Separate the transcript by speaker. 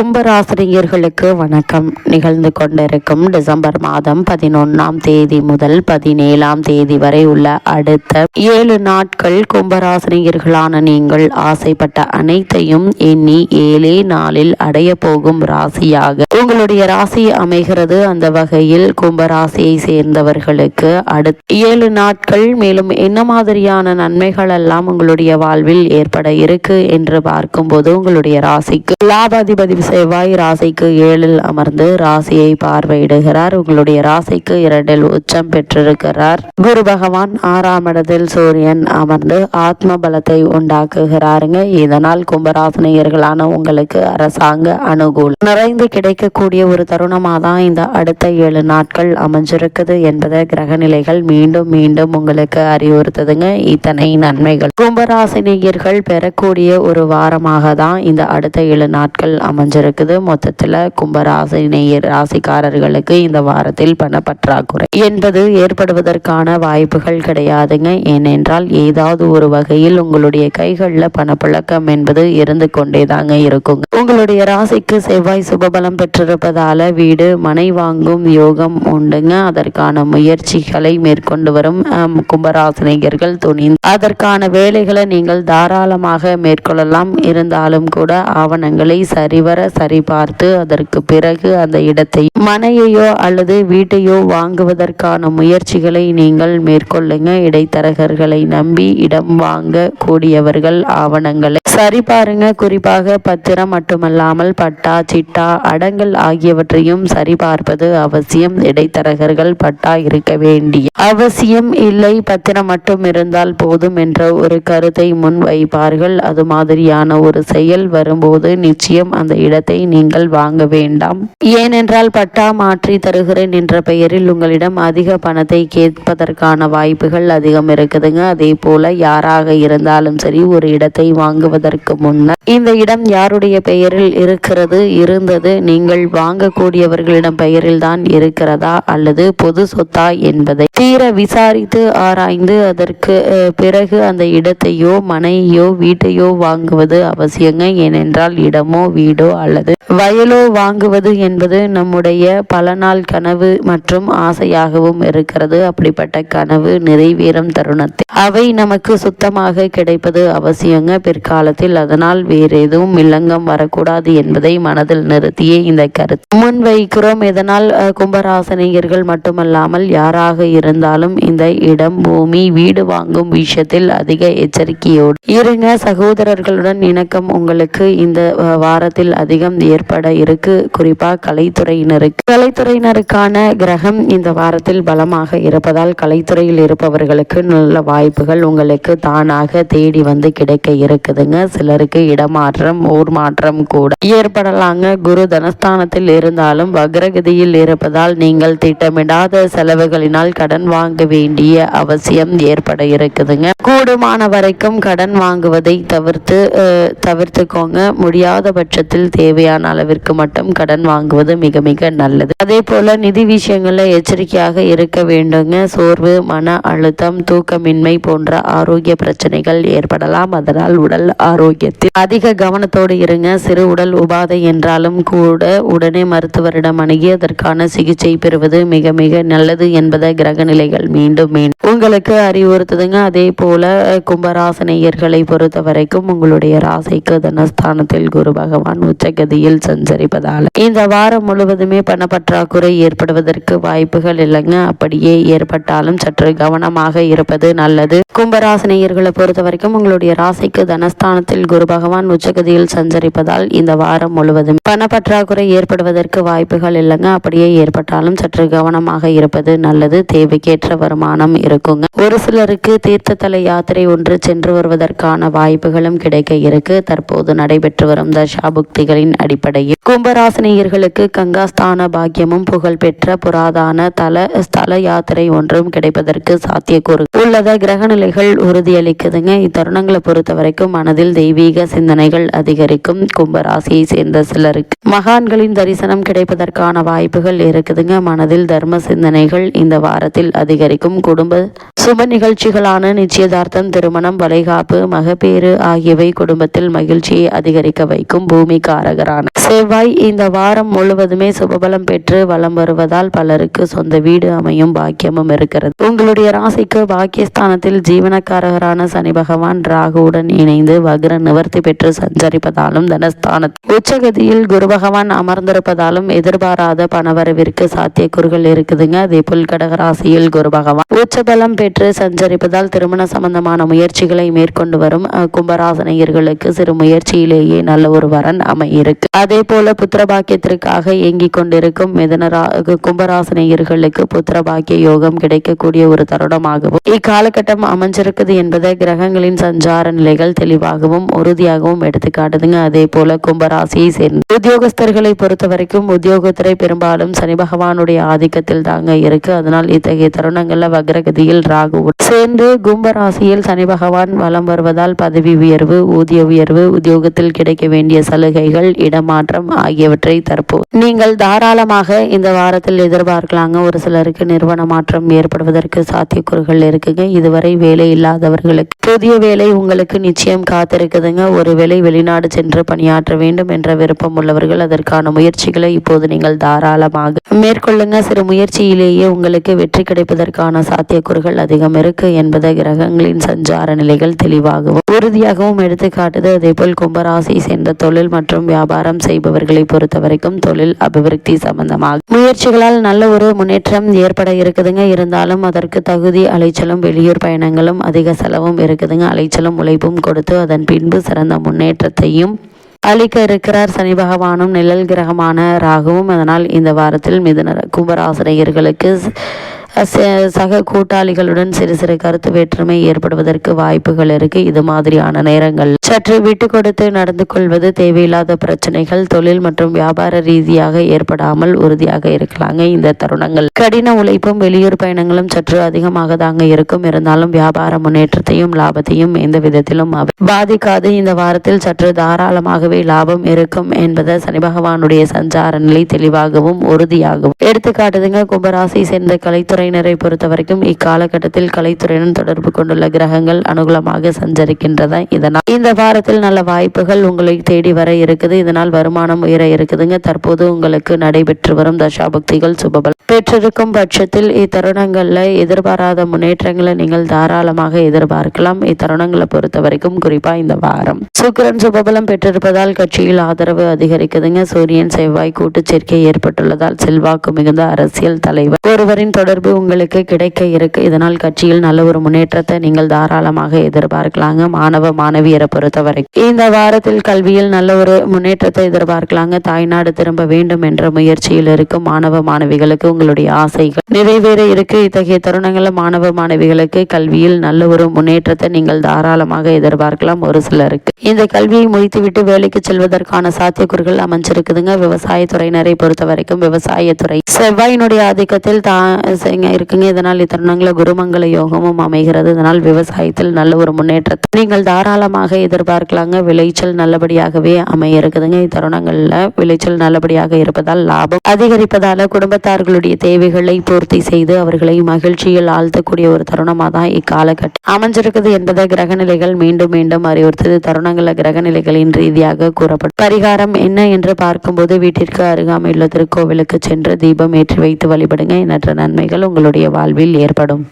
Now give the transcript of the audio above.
Speaker 1: கும்பராசினியர்களுக்கு வணக்கம். நிகழ்ந்து கொண்டிருக்கும் டிசம்பர் மாதம் 11ஆம் தேதி முதல் 17ஆம் தேதி வரை உள்ள அடுத்த 7 நாட்கள் கும்பராசினியர்களான நீங்கள் ஆசைப்பட்ட அனைத்தையும் எண்ணி 7 நாளில் அடைய போகும் ராசியாக உங்களுடைய ராசி அமைகிறது. அந்த வகையில் கும்பராசியை சேர்ந்தவர்களுக்கு அடுத்த 7 நாட்கள் மேலும் என்ன மாதிரியான நன்மைகள் எல்லாம் உங்களுடைய வாழ்வில் ஏற்பட இருக்கு என்று பார்க்கும்போது, உங்களுடைய ராசிக்கு லாபாதிபதி செவ்வாய் ராசிக்கு 7 அமர்ந்து ராசியை பார்வையிடுகிறார். உங்களுடைய ராசிக்கு 2 உச்சம் பெற்றிருக்கிறார். குரு பகவான் 6ஆம் இடத்தில் சூரியன் அமர்ந்து ஆத்ம பலத்தை உண்டாக்குகிறாருங்க. இதனால் கும்பராசினியர்களான உங்களுக்கு அரசாங்க அனுகூலம் நிறைந்து கிடைக்கக்கூடிய ஒரு தருணமாக தான் இந்த அடுத்த 7 நாட்கள் அமைஞ்சிருக்குது என்பதை கிரகநிலைகள் மீண்டும் மீண்டும் உங்களுக்கு அறிவுறுத்துதுங்க. இத்தனை நன்மைகள் கும்பராசினியர்கள் பெறக்கூடிய ஒரு வாரமாக தான் இந்த அடுத்த 7 நாட்கள் அமைஞ்சிருக்குது. மொத்தத்தில் கும்பராசினியர் ராசிக்காரர்களுக்கு இந்த வாரத்தில் பணப்பற்றாக்குறை என்பது ஏற்படுவதற்கான வாய்ப்புகள் கிடையாதுங்க. ஏனென்றால் ஏதாவது ஒரு வகையில் உங்களுடைய கைகளில் பணப்புழக்கம் என்பது இருந்து கொண்டே தாங்க இருக்குங்க. உங்களுடைய ராசிக்கு செவ்வாய் சுபபலம் பெற்றிருப்பதால வீடு மனை வாங்கும் யோகம் உண்டுங்க. அதற்கான முயற்சிகளை மேற்கொண்டு வரும் கும்பராசினியர்கள் துணிந்து அதற்கான வேலைகளை நீங்கள் தாராளமாக மேற்கொள்ளலாம். இருந்தாலும் கூட ஆவணங்களை சரிவர சரிபார்த்து அதற்கு பிறகு அந்த இடத்தை மனையையோ அல்லது வீட்டையோ வாங்குவதற்கான முயற்சிகளை நீங்கள் மேற்கொள்ளுங்க. இடைத்தரகர்களை நம்பி இடம் வாங்க கூடியவர்கள் ஆவணங்களை சரிபாருங்க. குறிப்பாக பத்திரம் மட்டுமல்லாமல் பட்டா சிட்டா அடங்கல் ஆகியவற்றையும் சரிபார்ப்பது அவசியம். இடைத்தரகர்கள் பட்டா இருக்க வேண்டிய அவசியம் இல்லை, பத்திரம் மட்டும் இருந்தால் போதும் என்ற ஒரு கருத்தை முன் வைப்பார்கள். அது மாதிரியான ஒரு செயல் வரும்போது நிச்சயம் அந்த இடத்தை நீங்கள் வாங்க வேண்டாம். ஏனென்றால் பட்டா மாற்றி தருகிறேன் என்ற பெயரில் உங்களிடம் அதிக பணத்தை கேட்பதற்கான வாய்ப்புகள் அதிகம் இருக்குதுங்க. அதே போல யாராக இருந்தாலும் சரி, ஒரு இடத்தை வாங்குவதற்கு முன்னர் இந்த இடம் யாருடைய பெயரில் இருந்தது, நீங்கள் வாங்கக்கூடியவர்களிடம் பெயரில் தான் இருக்கிறதா அல்லது பொது சொத்தா என்பதை தீர விசாரித்து ஆராய்ந்து அதற்கு பிறகு அந்த இடத்தையோ மனையோ வீட்டையோ வாங்குவது அவசியங்க. ஏனென்றால் இடமோ வீடோ அல்லது வயலோ வாங்குவது என்பது நம்முடைய பல நாள் கனவு மற்றும் ஆசையாகவும் இருக்கிறது. அப்படிப்பட்ட கனவு நிறைவேறும் தருணத்தில் அவை நமக்கு சுத்தமாக கிடைப்பது அவசியங்க பிற்காலத்தில். அதனால் வேறு எதுவும் வில்லங்கம் வரக்கூடாது என்பதை மனதில் நிறுத்தியே இந்த கருத்து முன்வைக்கிறோம். இதனால் கும்பராசினியர்கள் மட்டுமல்லாமல் யாராக இருந்தாலும் இந்த இடம் பூமி வீடு வாங்கும் விஷயத்தில் அதிக எச்சரிக்கையோடு இருங்க. சகோதரர்களுடன் இணக்கம் உங்களுக்கு இந்த வாரத்தில் அதிகம் ஏற்பட இருக்கு. குறிப்பாக கலைத்துறையினருக்கான கிரகம் இந்த வாரத்தில் பலமாக இருப்பதால் கலைத்துறையில் இருப்பவர்களுக்கு நல்ல வாய்ப்புகள் உங்களுக்கு தானாக தேடி வந்து கிடைக்க இருக்குதுங்க. சிலருக்கு இடமாற்றம் ஊர் மாற்றம் கூட ஏற்படலாங்க. குரு தனஸ்தானத்தில் இருந்தாலும் வக்ரகதியில் இருப்பதால் நீங்கள் திட்டமிடாத செலவுகளினால் கடன் வாங்க வேண்டிய அவசியம் ஏற்பட இருக்குதுங்க. கூடுமான வரைக்கும் கடன் வாங்குவதை தவிர்த்துக்கோங்க. முடியாத பட்சத்தில் தேவையான அளவிற்கு மட்டும் கடன் வாங்குவது மிக மிக நல்லது. அதே போல நிதி விஷயங்களில் எச்சரிக்கையாக இருக்க வேண்டுங்க. சோர்வு, மன அழுத்தம், தூக்கமின்மை போன்ற ஆரோக்கிய பிரச்சனைகள் ஏற்படலாம். அதனால் உடல் ஆரோக்கியத்தில் அதிக கவனத்தோடு இருங்க. சிறு உடல் உபாதை என்றாலும் கூட உடனே மருத்துவரிடம் அணுகி அதற்கான சிகிச்சை பெறுவது மிக மிக நல்லது என்பதை கிரகநிலைகள் மீண்டும் உங்களுக்கு அறிவுறுத்துதுங்க. அதே போல கும்பராசினியர்களை பொறுத்த வரைக்கும் உங்களுடைய ராசிக்கு தனஸ்தானத்தில் குரு பகவான் உச்சகதியில் சஞ்சரிப்பதால் இந்த வாரம் முழுவதுமே பணப்பற்றாக்குறை ஏற்படுவதற்கு வாய்ப்புகள் இல்லைங்க. அப்படியே ஏற்பட்டாலும் சற்று கவனமாக இருப்பது நல்லது. கும்பராசினியர்களை பொறுத்த வரைக்கும் உங்களுடைய ராசிக்கு தனஸ்தானத்தில் குரு பகவான் உச்சகதியில் சஞ்சரிப்பதால் இந்த வாரம் முழுவதும் பணப்பற்றாக்குறை ஏற்படுவதற்கு வாய்ப்புகள் இல்லைங்க. அப்படியே ஏற்பட்டாலும் சற்று கவனமாக இருப்பது நல்லது. தேவைக்கேற்ற வருமானம் இருக்குங்க. ஒரு சிலருக்கு தீர்த்தத்தல யாத்திரை ஒன்று சென்று வருவதற்கான வாய்ப்புகளும் கிடைக்க இருக்கு. தற்போது நடைபெற்று வரும் தசாபுக்திகளின் அடிப்படையில் கும்பராசினியர்களுக்கு கங்காஸ்தான பாக்கியமும் புகழ்பெற்ற புராதான ஸ்தல யாத்திரை ஒன்றும் கிடைப்பதற்கு சாத்தியக்கூறு உள்ளத கிரகநிலைகள் உறுதியளிக்குதுங்க. இத்தருணங்களை பொறுத்த வரைக்கும் மனதில் தெய்வீக சிந்தனைகள் அதிகரிக்கும். கும்பராசியை சேர்ந்த சிலருக்கு மகான்களின் தரிசனம் கிடைப்பதற்கான வாய்ப்புகள் இருக்குதுங்க. மனதில் தர்ம சிந்தனைகள் இந்த வாரத்தில் அதிகரிக்கும். குடும்ப சுப நிகழ்ச்சிகளான நிச்சயதார்த்தம், திருமணம், வளைகாப்பு, மகப்பேறு ஆகியவை குடும்பத்தில் மகிழ்ச்சியை அதிகரிக்க வைக்கும். பூமி காரகரான செவ்வாய் இந்த வாரம் முழுவதுமே சுபபலம் பெற்று வலம் வருவதால் பலருக்கு சொந்த வீடு அமையும் பாக்கியமும் இருக்கிறது. உங்களுடைய ராசிக்கு பாக்கியஸ்தானத்தில் ஜீவனக்காரகரான சனி பகவான் ராகுவுடன் இணைந்து வக்ர நிவர்த்தி பெற்று சஞ்சரிப்பதாலும் தனஸ்தானத்தில் உச்சகதியில் குரு பகவான் அமர்ந்திருப்பதாலும் எதிர்பாராத பணவரவிற்கு சாத்தியக்கூறுகள் இருக்குதுங்க. அதே போல் கடகராசியில் குரு பகவான் உச்சபலம் பெற்று சஞ்சரிப்பதால் திருமண சம்பந்தமான முயற்சிகளை மேற்கொண்டு வரும் கும்பராசனையர்களுக்கு சிறு முயற்சியிலேயே நல்ல ஒரு வரன் அமையிருக்கு. அதே போல புத்திரபாக்கியத்திற்காக இயங்கிக் கொண்டிருக்கும் கும்பராசனையர்களுக்கு புத்திரபாக்கிய யோகம் கிடைக்கக்கூடிய ஒரு தருணமாகவும் இக்காலகட்டம் அமைஞ்சிருக்குது என்பதை கிரகங்களின் சஞ்சார நிலைகள் தெளிவாகவும் உறுதியாகவும் எடுத்துக்காட்டுதுங்க. அதே போல கும்பராசியை சேர்ந்த உத்தியோகஸ்தர்களை பொறுத்த வரைக்கும் உத்தியோகத்துறை பெரும்பாலும் சனி பகவானுடைய ஆதிக்கத்தில் தாங்க இருக்கு. அதனால் இத்தகைய தருணங்கள்ல வக்ரகதியில் ராகு சேர்ந்து கும்பராசியில் சனி பகவான் வலம் வருவதால் பதவி உயர்வு, ஊதிய உயர்வு, உத்தியோகத்தில் கிடைக்க வேண்டிய சலுகைகள், இடமாற்றம் ஆகியவற்றை தற்போது நீங்கள் தாராளமாக இந்த வாரத்தில் எதிர்பார்க்கலாங்க. ஒரு சிலருக்கு நிறுவன மாற்றம் ஏற்படுவதற்கு சாத்தியக்கூறுகள் இருக்குங்க. இதுவரை வேலை இல்லாதவர்களுக்கு புதிய வேலை உங்களுக்கு நிச்சயம் காத்திருக்குதுங்க. ஒருவேளை வெளிநாடு சென்று பணியாற்ற வேண்டும் என்ற விருப்பம் உள்ளவர்கள் அதற்கான முயற்சிகளை இப்போது நீங்கள் தாராளமாக மேற்கொள்ளுங்க. சிறு முயற்சியிலேயே உங்களுக்கு வெற்றி கிடைப்பதற்கான சாத்தியக்கூறுகள் அதிகம் இருக்கு என்பதை கிரகங்களின் சஞ்சார நிலைகள் தெளிவாகவும் உறுதியாகவும் எடுத்துக்காட்டுது. அதே போல் கும்பராசி சேர்ந்த தொழில் மற்றும் வியாபாரம் செய்பவர்களை பொறுத்த வரைக்கும் தொழில் அபிவிருத்தி சம்பந்தமாக முயற்சிகளால் நல்ல ஒரு முன்னேற்றம் ஏற்பட இருக்குதுங்க. இருந்தாலும் அதற்கு தகுதி அலைச்சலும் வெளியூர் பயணங்களும் அதிக செலவும் இருக்குதுங்க. அலைச்சலும் உழைப்பும் கொடுத்து அதன் பின்பு சிறந்த முன்னேற்றத்தையும் அளிக்க இருக்கிறார் சனி பகவானும் நிழல் கிரகமான ராகுவும். அதனால் இந்த வாரத்தில் கும்பராசிரியர்களுக்கு சக கூட்டாளிகளுடன் சிறு சிறு கருத்து வேற்றுமை ஏற்படுவதற்கு வாய்ப்புகள் இருக்கு. இது மாதிரியான நேரங்கள் சற்று விட்டு கொடுத்து நடந்து கொள்வது தேவையில்லாத பிரச்சனைகள் தொழில் மற்றும் வியாபார ரீதியாக ஏற்படாமல் உறுதியாக இருக்கலாங்க. இந்த தருணங்கள் கடின உழைப்பும் வெளியூர் பயணங்களும் சற்று அதிகமாக தாங்க இருக்கும். இருந்தாலும் வியாபார முன்னேற்றத்தையும் லாபத்தையும் எந்த விதத்திலும் பாதிக்காது. இந்த வாரத்தில் சற்று தாராளமாகவே லாபம் இருக்கும் என்பதை சனி பகவானுடைய சஞ்சார நிலை தெளிவாகவும் உறுதியாகவும் எடுத்துக்காட்டுதுங்க. கும்பராசி சேர்ந்த கலைத்துறையினரை பொறுத்த வரைக்கும் இக்காலகட்டத்தில் கலைத்துறையுடன் தொடர்பு கொண்டுள்ள கிரகங்கள் அனுகூலமாக சஞ்சரிக்கின்றன. இதனால் இந்த வாரத்தில் நல்ல வாய்ப்புகள் உங்களை தேடி வர இருக்குது. இதனால் வருமானம் உயர இருக்குதுங்க. தற்போது உங்களுக்கு நடைபெற்று வரும் தசாபக்திகள் சுபபலம் பெற்றிருக்கும் பட்சத்தில் இத்தருணங்கள்ல எதிர்பாராத முன்னேற்றங்களை நீங்கள் தாராளமாக எதிர்பார்க்கலாம். இத்தருணங்களை பொறுத்த வரைக்கும் குறிப்பா இந்த வாரம் சுக்கிரன் சுபபலம் பெற்றிருப்பதால் கட்சியில் ஆதரவு அதிகரிக்குதுங்க. சூரியன் செவ்வாய் கூட்டு சேர்க்கை ஏற்பட்டுள்ளதால் செல்வாக்கு மிகுந்த அரசியல் தலைவர் ஒருவரின் தொடர்பு உங்களுக்கு கிடைக்க இருக்கு. இதனால் கட்சியில் நல்ல ஒரு முன்னேற்றத்தை நீங்கள் தாராளமாக எதிர்பார்க்கலாங்க. மாணவ மாணவியரை பொறுத்தவரை இந்த வாரத்தில் கல்வியில் நல்ல ஒரு முன்னேற்றத்தை எதிர்பார்க்கலாங்க. தாய்நாடு திரும்ப வேண்டும் என்ற முயற்சியில் இருக்கும் மாணவ மாணவிகளுக்கு உங்களுடைய ஆசைகள் நிறைவேற இருக்கு. இத்தகைய தருணங்களில் மாணவ மாணவிகளுக்கு கல்வியில் நல்ல ஒரு முன்னேற்றத்தை நீங்கள் தாராளமாக எதிர்பார்க்கலாம். ஒரு சிலருக்கு இந்த கல்வியை முடித்துவிட்டு வேலைக்கு செல்வதற்கான சாத்தியக்கூறுகள் அமைஞ்சிருக்குதுங்க. விவசாயத்துறையினரை பொறுத்த வரைக்கும் விவசாயத்துறை செவ்வாயினுடைய ஆதிக்கத்தில் இருக்குங்க. இதனால் இத்தருணங்களில் குருமங்கல யோகமும் அமைகிறது. இதனால் விவசாயத்தில் நல்ல ஒரு முன்னேற்றத்தை நீங்கள் தாராளமாக எதிர்பார்க்கலாங்க. விளைச்சல் நல்லபடியாகவே அமைய இருக்குதுங்க. இத்தருணங்கள்ல விளைச்சல் நல்லபடியாக இருப்பதால் லாபம் அதிகரிப்பதால குடும்பத்தார்களுடைய தேவைகளை பூர்த்தி செய்து அவர்களை மகிழ்ச்சியில் ஆழ்த்தக்கூடிய ஒரு தருணமாக தான் இக்காலகட்டம் அமைஞ்சிருக்குது என்பதை கிரகநிலைகள் மீண்டும் மீண்டும் அறிவுறுத்தது. தருணங்கள கிரகநிலைகளின் ரீதியாக கூறப்படும் பரிகாரம் என்ன என்று பார்க்கும்போது வீட்டிற்கு அருகாமையுள்ள திருக்கோவிலுக்கு சென்று தீபம் ஏற்றி வைத்து வழிபடுங்க. எண்ணற்ற நன்மைகள் உங்களுடைய வாழ்வில் ஏற்படும்.